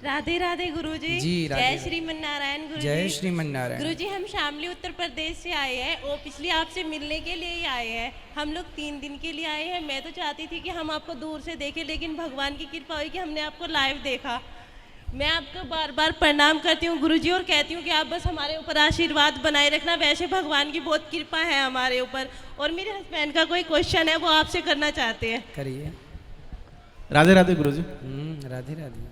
राधे राधे गुरुजी। जी, राधे जय राधे। श्रीमन्नारायण गुरुजी। जय श्रीमन्नारायण। गुरुजी, हम शामली उत्तर प्रदेश से आए हैं और पिछले आपसे मिलने के लिए ही आए हैं। हम लोग 3 दिन के लिए आए हैं। मैं तो चाहती थी कि हम आपको दूर से देखें, लेकिन भगवान की कृपा हुई कि हमने आपको लाइव देखा। मैं आपको बार बार प्रणाम करती हूँ गुरुजी और कहती हूँ कि आप बस हमारे ऊपर आशीर्वाद बनाए रखना। वैसे भगवान की बहुत कृपा है हमारे ऊपर। और मेरे हस्बैंड का कोई क्वेश्चन है, वो आपसे करना चाहते हैं। करिए। राधे राधे गुरुजी। राधे राधे।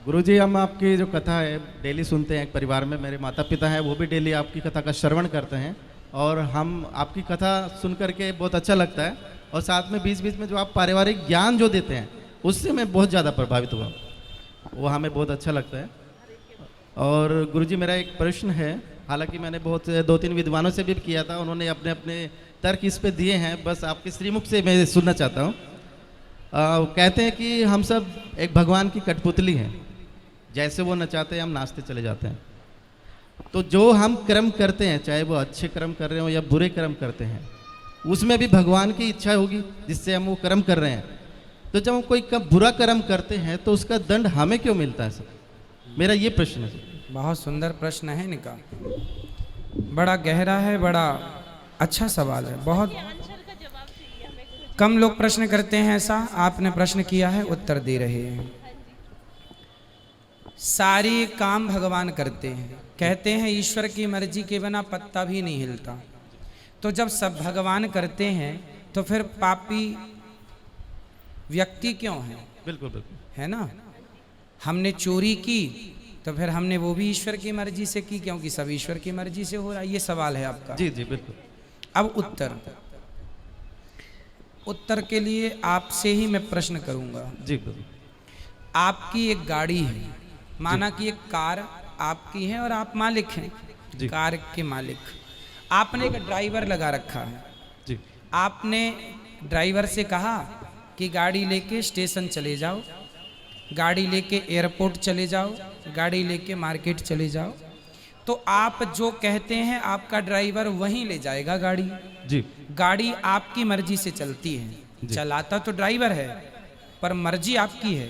गुरुजी, हम आपकी जो कथा है डेली सुनते हैं। एक परिवार में मेरे माता पिता हैं, वो भी डेली आपकी कथा का श्रवण करते हैं और हम आपकी कथा सुन करके बहुत अच्छा लगता है। और साथ में बीच बीच में जो आप पारिवारिक ज्ञान जो देते हैं उससे मैं बहुत ज़्यादा प्रभावित हुआ, वो हमें बहुत अच्छा लगता है। और गुरुजी, मेरा एक प्रश्न है, हालांकि मैंने बहुत 2-3 विद्वानों से भी किया था, उन्होंने अपने अपने तर्क इस पे दिए हैं, बस आपके श्रीमुख से मैं सुनना चाहता हूँ। कहते हैं कि हम सब एक भगवान की कठपुतली हैं, जैसे वो नचाते हैं हम नाचते चले जाते हैं। तो जो हम कर्म करते हैं, चाहे वो अच्छे कर्म कर रहे हो या बुरे कर्म करते हैं, उसमें भी भगवान की इच्छा होगी जिससे हम वो कर्म कर रहे हैं। तो जब हम कोई बुरा कर्म करते हैं तो उसका दंड हमें क्यों मिलता है सर? मेरा ये प्रश्न है। बहुत सुंदर प्रश्न है इनका, बड़ा गहरा है, बड़ा अच्छा सवाल है। बहुत कम लोग प्रश्न करते हैं ऐसा, आपने प्रश्न किया है, उत्तर दे रहे हैं। सारे काम भगवान करते हैं। कहते हैं ईश्वर की मर्जी के बिना पत्ता भी नहीं हिलता। तो जब सब भगवान करते हैं तो फिर पापी व्यक्ति क्यों है? बिल्कुल बिल्कुल, है ना। हमने चोरी की तो फिर हमने वो भी ईश्वर की मर्जी से की, क्योंकि सब ईश्वर की मर्जी से हो रहा है। ये सवाल है आपका। जी जी बिल्कुल। अब उत्तर के लिए आपसे ही मैं प्रश्न करूंगा। जी बिल्कुल। आपकी एक गाड़ी है, माना कि एक कार आपकी है और आप मालिक हैं, जी। कार के मालिक। आपने एक ड्राइवर लगा रखा है। जी। आपने ड्राइवर से कहा कि गाड़ी लेके स्टेशन चले जाओ, गाड़ी लेके एयरपोर्ट चले जाओ, गाड़ी लेके मार्केट चले जाओ। तो आप जो कहते हैं आपका ड्राइवर वहीं ले जाएगा गाड़ी। जी। गाड़ी आपकी मर्जी से चलती है, चलाता तो ड्राइवर है पर मर्जी आपकी है।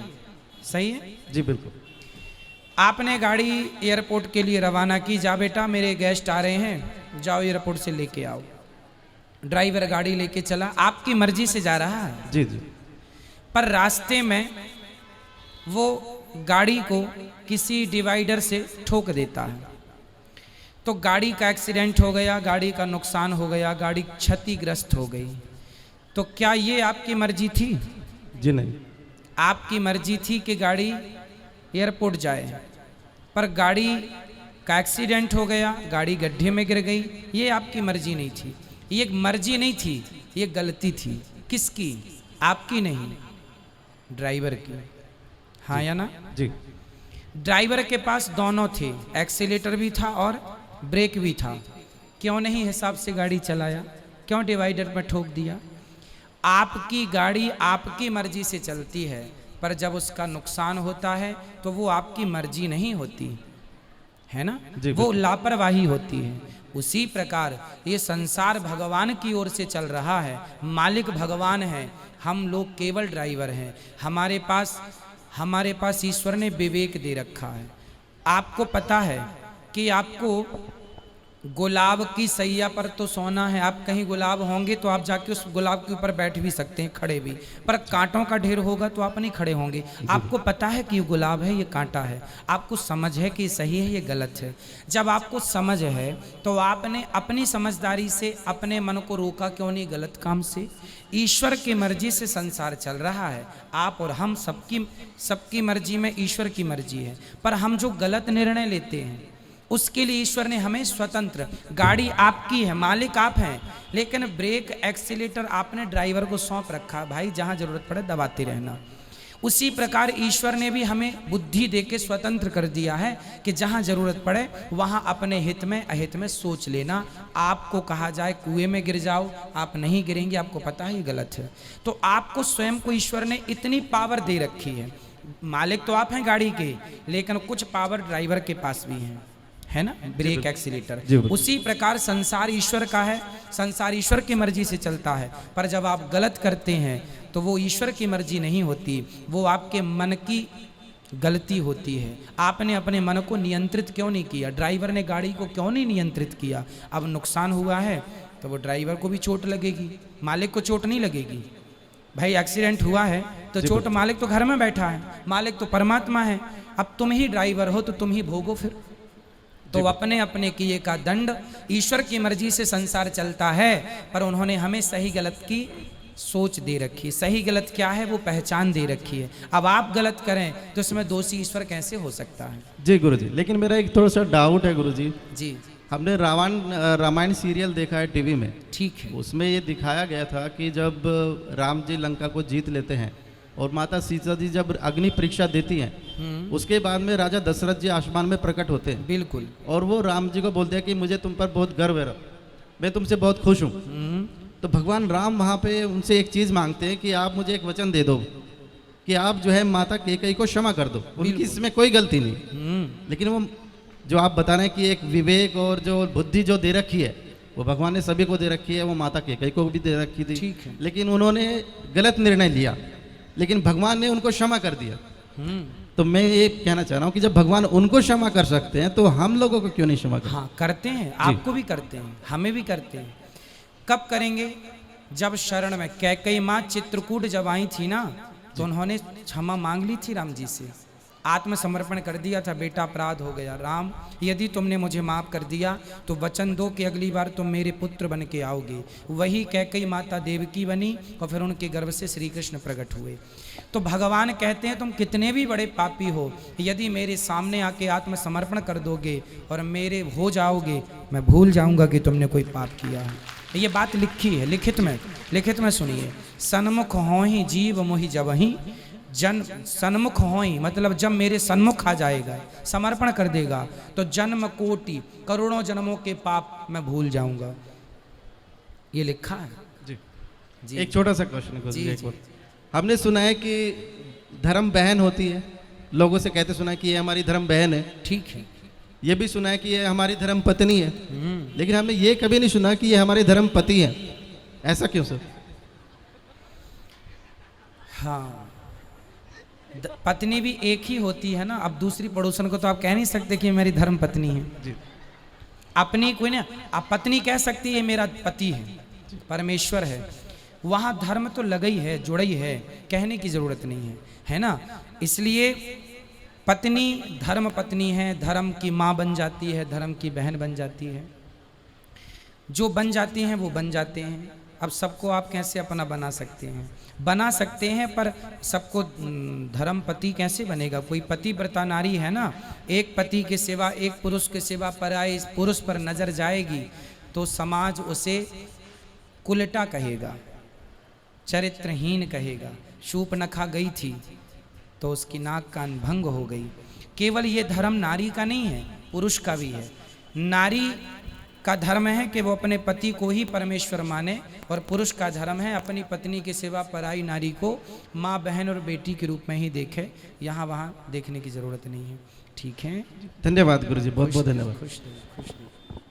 सही है? जी बिल्कुल। आपने गाड़ी एयरपोर्ट के लिए रवाना की, जा बेटा मेरे गेस्ट आ रहे हैं, जाओ एयरपोर्ट से लेके आओ। ड्राइवर गाड़ी लेके चला, आपकी मर्जी से जा रहा है। जी जी। पर रास्ते में वो गाड़ी को किसी डिवाइडर से ठोक देता है, तो गाड़ी का एक्सीडेंट हो गया, गाड़ी का नुकसान हो गया, गाड़ी क्षतिग्रस्त हो गई। तो क्या ये आपकी मर्जी थी? जी नहीं। आपकी मर्जी थी कि गाड़ी एयरपोर्ट जाए, पर गाड़ी का एक्सीडेंट हो गया, गाड़ी गड्ढे में गिर गई। ये आपकी मर्जी नहीं थी, ये मर्जी नहीं थी, ये गलती थी। किसकी? आपकी नहीं, ड्राइवर की। हाँ या ना? जी। ड्राइवर के पास दोनों थे, एक्सीलेटर भी था और ब्रेक भी था। क्यों नहीं हिसाब से गाड़ी चलाया? क्यों डिवाइडर पर ठोक दिया? आपकी गाड़ी आपकी मर्जी से चलती है, पर जब उसका नुकसान होता है तो वो आपकी मर्जी नहीं होती है ना, वो लापरवाही होती है। उसी प्रकार ये संसार भगवान की ओर से चल रहा है, मालिक भगवान है, हम लोग केवल ड्राइवर हैं। हमारे पास ईश्वर ने विवेक दे रखा है। आपको पता है कि आपको गुलाब की सैया पर तो सोना है, आप कहीं गुलाब होंगे तो आप जाके उस गुलाब के ऊपर बैठ भी सकते हैं, खड़े भी, पर कांटों का ढेर होगा तो आप नहीं खड़े होंगे। आपको पता है कि ये गुलाब है, ये कांटा है, आपको समझ है कि ये सही है, ये गलत है। जब आपको समझ है तो आपने अपनी समझदारी से अपने मन को रोका क्यों नहीं गलत काम से? ईश्वर की मर्जी से संसार चल रहा है, आप और हम सबकी मर्जी में ईश्वर की मर्जी है। पर हम जो गलत निर्णय लेते हैं उसके लिए ईश्वर ने हमें स्वतंत्र, गाड़ी आपकी है, मालिक आप हैं, लेकिन ब्रेक एक्सीलेटर आपने ड्राइवर को सौंप रखा, भाई जहां जरूरत पड़े दबाते रहना। उसी प्रकार ईश्वर ने भी हमें बुद्धि देके स्वतंत्र कर दिया है कि जहां जरूरत पड़े वहां अपने हित में अहित में सोच लेना। आपको कहा जाए कुएं में गिर जाओ, आप नहीं गिरेंगे, आपको पता है ये गलत है। तो आपको स्वयं को ईश्वर ने इतनी पावर दे रखी है। मालिक तो आप हैं गाड़ी के, लेकिन कुछ पावर ड्राइवर के पास भी है ना, ब्रेक एक्सीलेटर। उसी प्रकार संसार ईश्वर का है, संसार ईश्वर की मर्जी से चलता है। पर जब आप गलत करते हैं तो वो ईश्वर की मर्जी नहीं होती, वो आपके मन की गलती होती है। आपने अपने मन को नियंत्रित क्यों नहीं किया? ड्राइवर ने गाड़ी को क्यों नहीं नियंत्रित किया? अब नुकसान हुआ है तो वो ड्राइवर को भी चोट लगेगी, मालिक को चोट नहीं लगेगी। भाई एक्सीडेंट हुआ है तो चोट, मालिक तो घर में बैठा है, मालिक तो परमात्मा है। अब तुम ही ड्राइवर हो तो तुम ही भोगो फिर। तो अपने अपने किए का दंड, ईश्वर की मर्जी से संसार चलता है, पर उन्होंने हमें सही गलत की सोच दे रखी। सही गलत क्या है वो पहचान दे रखी है। अब आप गलत करें तो इसमें दोषी ईश्वर कैसे हो सकता है? जी गुरुजी, लेकिन मेरा एक थोड़ा सा डाउट है गुरुजी। जी हमने रामायण सीरियल देखा है टीवी में, ठीक है। उसमें ये दिखाया गया था कि जब राम जी लंका को जीत लेते हैं और माता सीता जी जब अग्नि परीक्षा देती हैं, उसके बाद में राजा दशरथ जी आसमान में प्रकट होते हैं। बिल्कुल। और वो राम जी को बोलते हैं कि मुझे तुम पर बहुत गर्व है, मैं तुमसे बहुत खुश हूँ। तो भगवान राम वहाँ पे उनसे एक चीज़ मांगते हैं कि आप मुझे एक वचन दे दो कि आप जो है माता कैकेयी को क्षमा कर दो, उनकी इसमें कोई गलती नहीं। लेकिन वो जो आप बता रहे हैं कि एक विवेक और जो बुद्धि जो दे रखी है वो भगवान ने सभी को दे रखी है, वो माता कैकेयी को भी दे रखी थी। ठीक है। लेकिन उन्होंने गलत निर्णय लिया, लेकिन भगवान ने उनको क्षमा कर दिया। तो मैं ये कहना चाह रहा हूँ कि जब भगवान उनको क्षमा कर सकते हैं तो हम लोगों को क्यों नहीं क्षमा कर? हाँ करते हैं, आपको भी करते हैं, हमें भी करते हैं। कब करेंगे? जब शरण में कैकेयी माँ चित्रकूट जब आई थी ना, तो उन्होंने क्षमा मांग ली थी राम जी से, आत्मसमर्पण कर दिया था, बेटा अपराध हो गया, राम यदि तुमने मुझे माफ़ कर दिया तो वचन दो कि अगली बार तुम मेरे पुत्र बन के आओगे। वही कैकेयी माता देवकी बनी और फिर उनके गर्भ से श्री कृष्ण प्रकट हुए। तो भगवान कहते हैं तुम कितने भी बड़े पापी हो, यदि मेरे सामने आके आत्मसमर्पण कर दोगे और मेरे हो जाओगे, मैं भूल जाऊंगा कि तुमने कोई पाप किया है। ये बात लिखी है, लिखित में सुनिए। सन्मुख हो ही जीव मोहि जब ही जन, सन्मुख हो ही मतलब जब मेरे सन्मुख आ जाएगा, समर्पण कर देगा, तो जन्म कोटि करोड़ों जन्मों के पाप मैं भूल जाऊंगा। ये लिखा है जी। जी। एक छोटा सा क्वेश्चन है जी, एक जी। और। हमने सुना है कि धर्म बहन होती है, लोगों से कहते सुना है कि ये हमारी धर्म बहन है। ठीक है। ये भी सुना है कि ये हमारी धर्म पत्नी है, लेकिन हमने ये कभी नहीं सुना कि ये हमारे धर्म पति है। ऐसा क्यों सर? हाँ, पत्नी भी एक ही होती है ना। अब दूसरी पड़ोसन को तो आप कह नहीं सकते कि मेरी धर्म पत्नी है जी। अपनी कोई ना, आप पत्नी कह सकती है मेरा पति है, परमेश्वर है। वहाँ धर्म तो लगा ही है, जुड़ा ही है, कहने की जरूरत नहीं है, है ना। इसलिए पत्नी धर्म पत्नी है, धर्म की माँ बन जाती है, धर्म की बहन बन जाती है। जो बन जाती हैं वो बन जाते हैं। अब सबको आप कैसे अपना बना सकते हैं? बना सकते हैं, पर सबको धर्म पति कैसे बनेगा? कोई पति व्रता नारी है ना, एक पति के सिवा, एक पुरुष के सिवा पराये पुरुष पर नजर जाएगी तो समाज उसे कुलटा कहेगा, चरित्रहीन कहेगा। शूर्पणखा गई थी तो उसकी नाक कान भंग हो गई। केवल ये धर्म नारी का नहीं है, पुरुष का भी है। नारी का धर्म है कि वो अपने पति को ही परमेश्वर माने, और पुरुष का धर्म है अपनी पत्नी के सिवा पराई नारी को माँ, बहन और बेटी के रूप में ही देखे। यहाँ वहाँ देखने की जरूरत नहीं है। ठीक है, धन्यवाद गुरुजी, बहुत बहुत धन्यवाद। खुश रहिए, खुश रहिए।